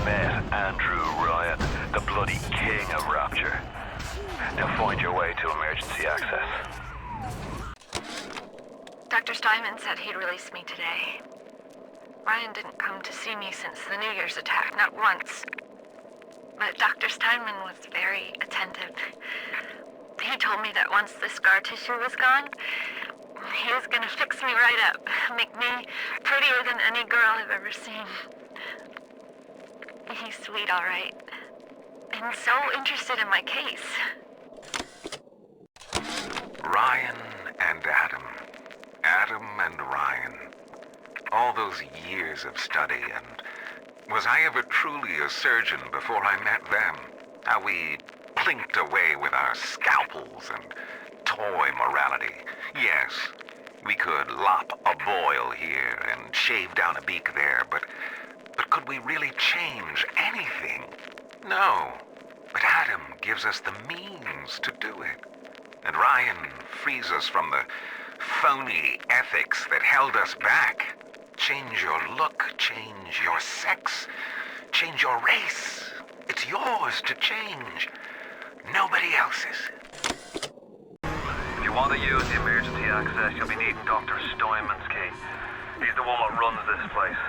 met Andrew Ryan, the bloody king of Rapture. Now find your way to emergency access. Dr. Steinman said he'd release me today. Ryan didn't come to see me since the New Year's attack, not once. But Dr. Steinman was very attentive. He told me that once the scar tissue was gone, he was gonna fix me right up, make me prettier than any girl I've ever seen. He's sweet, all right. And so interested in my case. Ryan and Adam. Adam and Ryan. All those years of study, and was I ever truly a surgeon before I met them? How we plinked away with our scalpels and toy morality. Yes, we could lop a boil here and shave down a beak there, but could we really change anything? No. But Adam gives us the means to do it. And Ryan frees us from the phony ethics that held us back. Change your look, change your sex, change your race. It's yours to change. Nobody else's. If you want to use the emergency access, you'll be needing Dr. Steinman's key. He's the one that runs this place.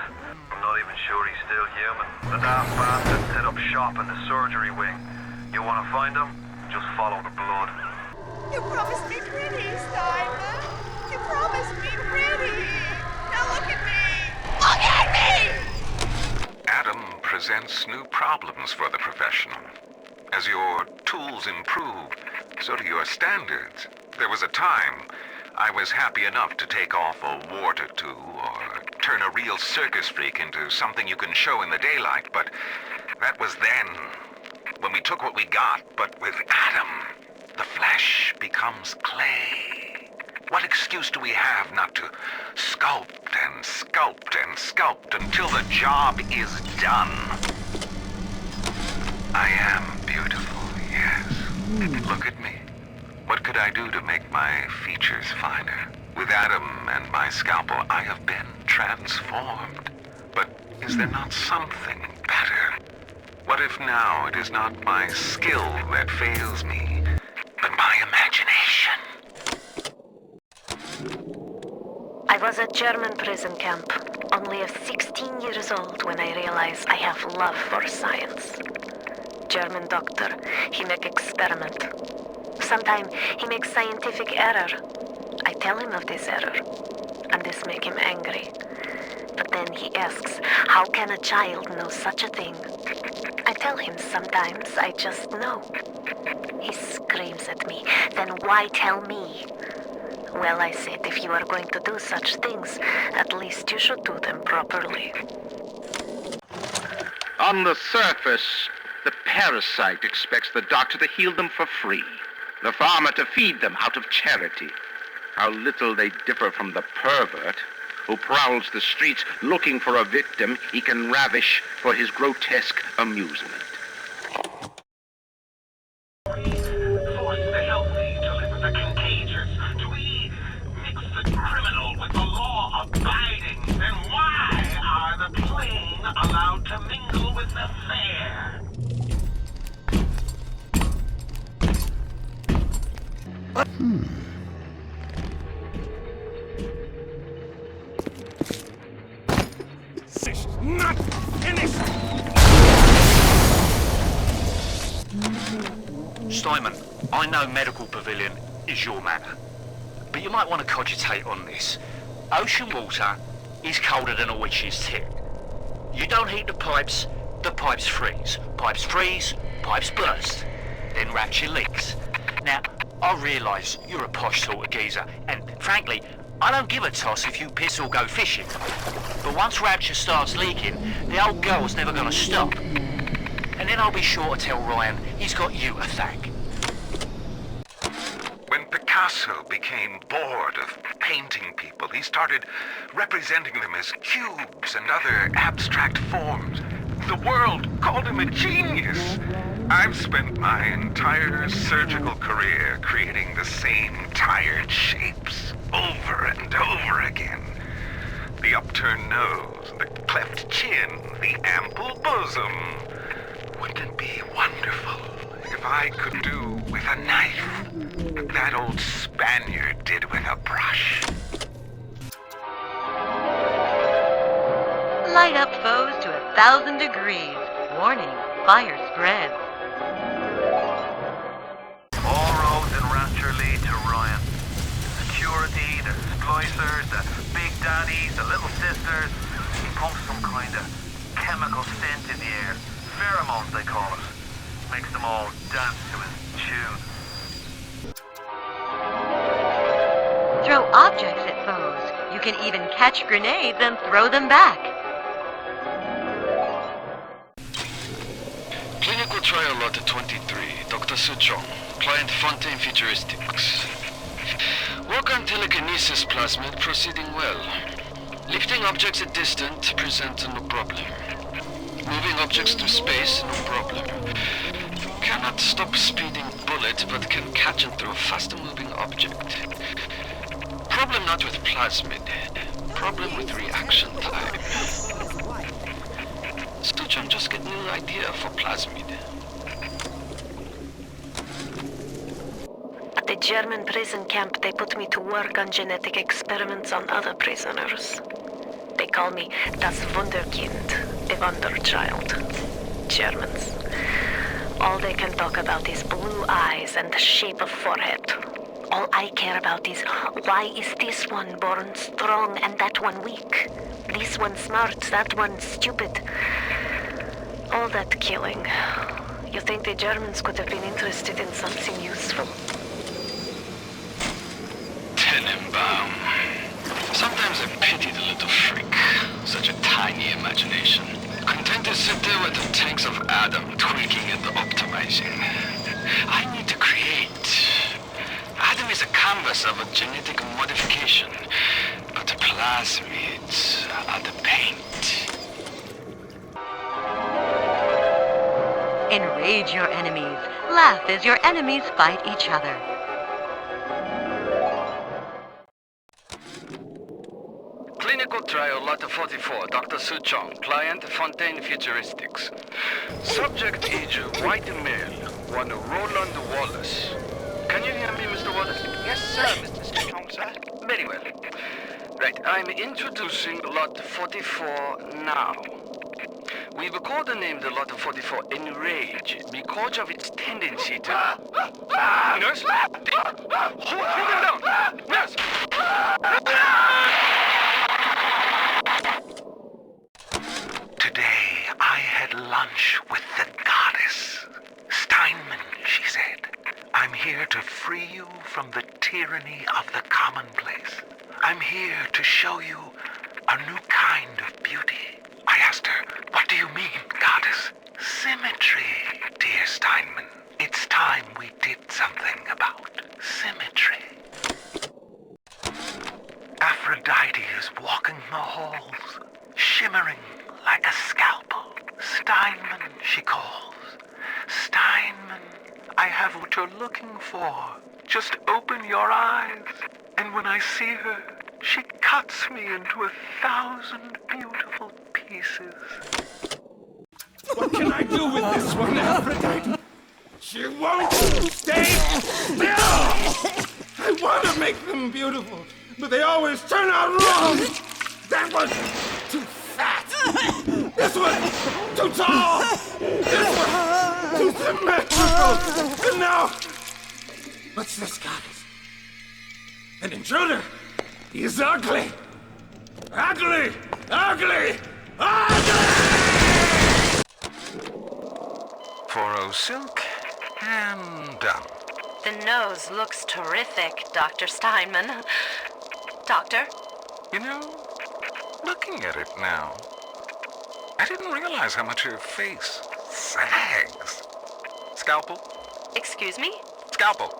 I'm not even sure he's still human. The daft bastard set up shop in the surgery wing. You want to find him? Just follow the blood. You promised me pretty, Steinman. You promised me pretty. Now look at me. Look at me! Adam presents new problems for the professional. As your tools improve, so do your standards. There was a time I was happy enough to take off a wart or two, or turn a real circus freak into something you can show in the daylight, but that was then, when we took what we got. But with Adam, the flesh becomes clay. What excuse do we have not to sculpt and sculpt and sculpt until the job is done? I am beautiful, yes. Look at me. What could I do to make my features finer? With Adam and my scalpel, I have been transformed. But is there not something better? What if now it is not my skill that fails me, but my imagination? I was at German prison camp, only 16 years old when I realized I have love for science. German doctor, he make experiment. Sometimes he makes scientific error. I tell him of this error, and this make him angry. But then he asks, how can a child know such a thing? I tell him sometimes I just know. He screams at me, then why tell me? Well, I said, if you are going to do such things, at least you should do them properly. On the surface, the parasite expects the doctor to heal them for free, the farmer to feed them out of charity. How little they differ from the pervert who prowls the streets looking for a victim he can ravish for his grotesque amusement. Force the healthy to live with the contagious. Do we mix the criminal with the law-abiding? Then why are the plain allowed to mingle with the fair? Not finished! Steinman, I know Medical Pavillion is your matter, but you might want to cogitate on this. Ocean water is colder than a witch's tit. You don't heat the pipes freeze. Pipes freeze, pipes burst. Then Rapture leaks. Now, I realise you're a posh sort of geezer, and frankly, I don't give a toss if you piss or go fishing. But once Rapture starts leaking, the old girl's never gonna stop. And then I'll be sure to tell Ryan he's got you to thank. When Picasso became bored of painting people, he started representing them as cubes and other abstract forms. The world called him a genius. I've spent my entire surgical career creating the same tired shapes over and over again. The upturned nose, the cleft chin, the ample bosom. Wouldn't it be wonderful if I could do with a knife that old Spaniard did with a brush? Light up foes to 1,000 degrees. Warning, fire spreads. All roads in Rapture lead to Ryan. Security, the splicers, the big daddies, the little sisters. He pumps some kind of chemical scent in the air. Pheromones, they call it. Makes them all dance to his tune. Throw objects at foes. You can even catch grenades and throw them back. Clinical trial lot 23, Dr. Suchong, client Fontaine Futuristics. Work on telekinesis plasmid proceeding well. Lifting objects at distance presents no problem. Moving objects through space, no problem. Cannot stop speeding bullet, but can catch and throw faster moving object. Problem not with plasmid. Problem with reaction time. Suchong just get new idea for plasmid. At the German prison camp, they put me to work on genetic experiments on other prisoners. They call me das Wunderkind, a wonder child. Germans. All they can talk about is blue eyes and the shape of forehead. All I care about is why is this one born strong and that one weak? This one smart, that one stupid. All that killing. You think the Germans could have been interested in something useful? Tenenbaum. Sometimes I pity the little freak. Such a tiny imagination. Content to sit there with the tanks of Adam tweaking and optimizing. I need to create. Adam is a canvas of a genetic modification, but the plasmids are the paint. Enrage your enemies. Laugh as your enemies fight each other. Clinical trial lot 44, Dr. Suchong, client Fontaine Futuristics. Subject age white male, one Roland Wallace. Can you hear me, Mr. Wallace? Yes, sir, Mr. Suchong, sir. Very well. Right, I'm introducing lot 44 now. We've codenamed the lot 44 Enrage because of its tendency to... Nurse? Hold him down! Nurse! Today I had lunch with the goddess. Steinman, she said. I'm here to free you from the tyranny of the commonplace. I'm here to show you a new kind of beauty. I asked her, what do you mean, goddess? Symmetry, dear Steinman. It's time we did something about symmetry. Aphrodite is walking the halls, shimmering like a scalpel. Steinman, she calls. Steinman, I have what you're looking for. Just open your eyes. And when I see her, she cuts me into 1,000 beautiful pieces. What can I do with this one, Aphrodite? She won't stay still! I want to make them beautiful, but they always turn out wrong! That one's too fat! This one's too tall! This one's too symmetrical! And now, what's this, goddess? An intruder! He's ugly! Ugly! Ugly! Ugly! 40 silk and done. The nose looks terrific, Dr. Steinman. Doctor? You know, looking at it now, I didn't realize how much her face sags. Scalpel? Excuse me? Scalpel.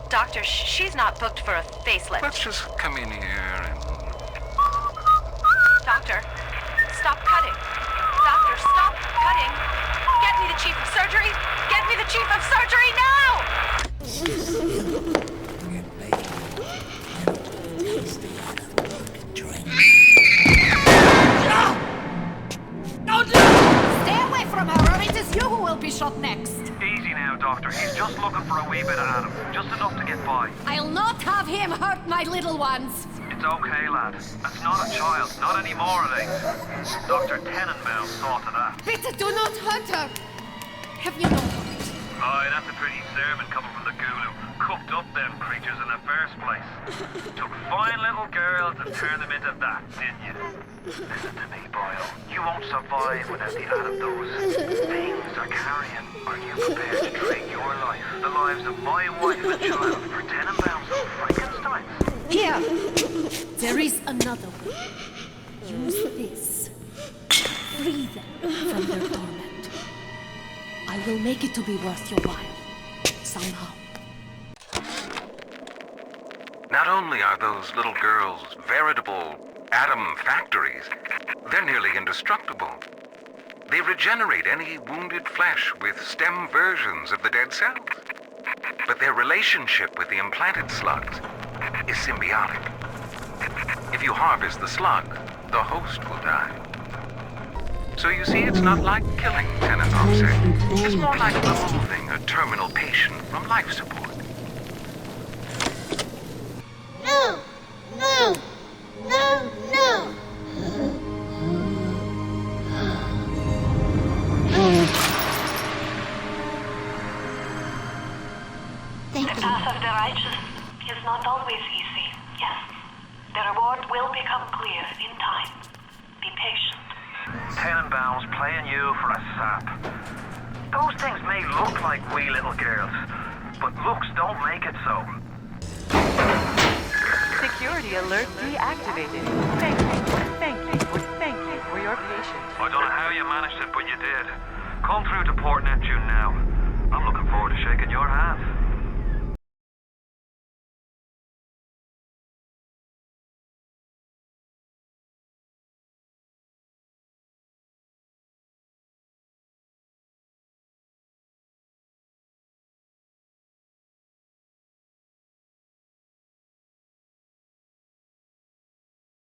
Doctor, she's not booked for a facelift. Let's just come in here and... Doctor, stop cutting. Doctor, stop cutting. Get me the chief of surgery. Get me the chief of surgery now! from her, or it is you who will be shot next. Easy now, Doctor. He's just looking for a wee bit of Adam. Just enough to get by. I'll not have him hurt my little ones. It's okay, lad. That's not a child. Not anymore, it ain't. Dr. Tenenbaum saw to that. Bitte do not hurt her. Have you no heart? Aye, that's a pretty sermon coming from the ghoul who cooked up them creatures in the first place. Took fine little girls and turned them into that, didn't you? Listen to me, Boyle. You won't survive without the Adam those things are carrying. Are you prepared to trade your life, the lives of my wife and child, for Tenenbaum's old Frankensteins? Here! There is another way. Use this. Free them from their torment. I will make it to be worth your while. Somehow. Not only are those little girls veritable atom factories, they're nearly indestructible. They regenerate any wounded flesh with stem versions of the dead cells. But their relationship with the implanted slugs is symbiotic. If you harvest the slug, the host will die. So you see, it's not like killing, Tenenbaum said. It's more like removing a terminal patient from life support. No! No! No! No! Thank The you. path of the righteous is not always easy, yes. The reward will become clear in time. Be patient. Tenenbaum's playing you for a sap. Those things may look like wee little girls, but looks don't make it so. Security alert deactivated. Thank you for your patience. I don't know how you managed it, but you did. Come through to Port Neptune now. I'm looking forward to shaking your hand.